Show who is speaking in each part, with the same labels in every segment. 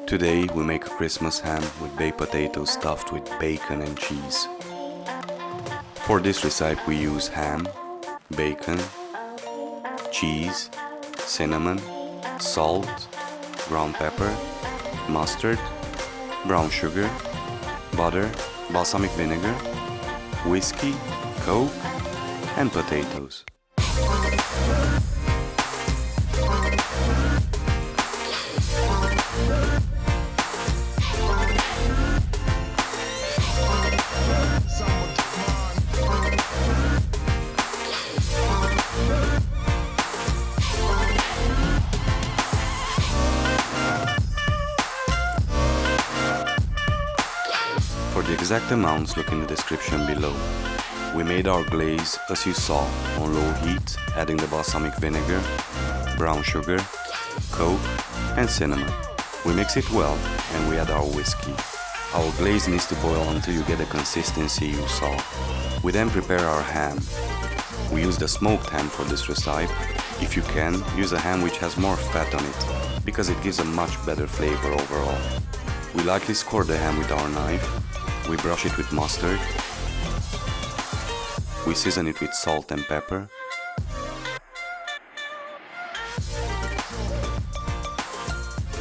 Speaker 1: Today we make a Christmas ham with baked potatoes stuffed with bacon and cheese. For this recipe we use ham, bacon, cheese, cinnamon, salt, ground pepper, mustard, brown sugar, butter, balsamic vinegar, whiskey, Coke, and potatoes. For the exact amounts, look in the description below. We made our glaze as you saw on low heat, adding the balsamic vinegar, brown sugar, Coke and cinnamon. We mix it well and we add our whiskey. Our glaze needs to boil until you get the consistency you saw. We then prepare our ham. We use the smoked ham for this recipe. If you can, use a ham which has more fat on it, because it gives a much better flavor overall. We lightly score the ham with our knife. We brush it with mustard. We season it with salt and pepper.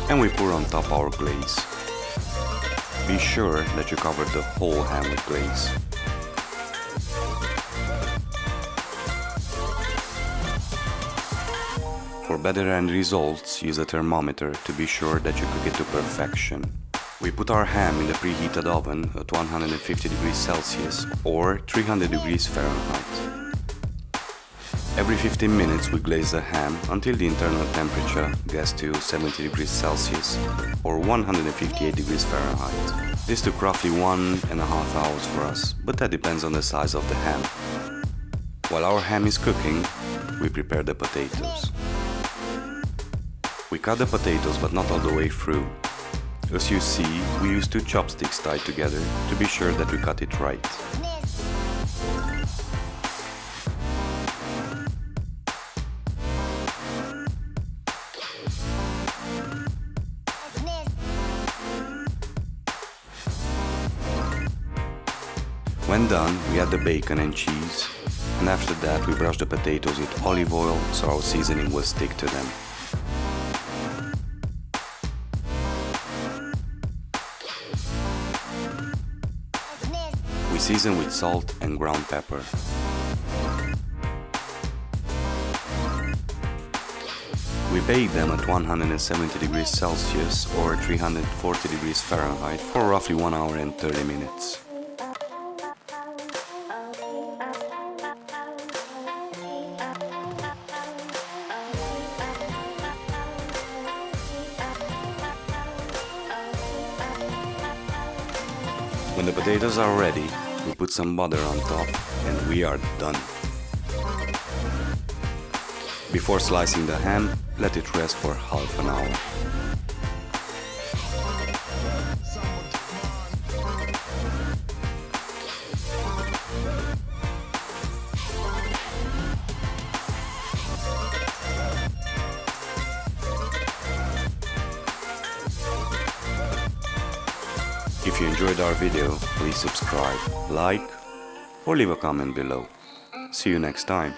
Speaker 1: And we pour on top our glaze. Be sure that you cover the whole ham with glaze. For better end results, use a thermometer to be sure that you cook it to perfection. We put our ham in the preheated oven at 150 degrees Celsius or 300 degrees Fahrenheit. Every 15 minutes we glaze the ham until the internal temperature gets to 70 degrees Celsius or 158 degrees Fahrenheit. This took roughly 1.5 hours for us, but that depends on the size of the ham. While our ham is cooking, we prepare the potatoes. We cut the potatoes, but not all the way through. As you see, we use two chopsticks tied together to be sure that we cut it right. When done, we add the bacon and cheese, and after that we brush the potatoes with olive oil so our seasoning will stick to them. We season with salt and ground pepper. We bake them at 170 degrees Celsius or 340 degrees Fahrenheit for roughly 1 hour and 30 minutes. When the potatoes are ready, we put some butter on top and we are done. Before slicing the ham, let it rest for half an hour. If you enjoyed our video, please subscribe, like, or leave a comment below. See you next time.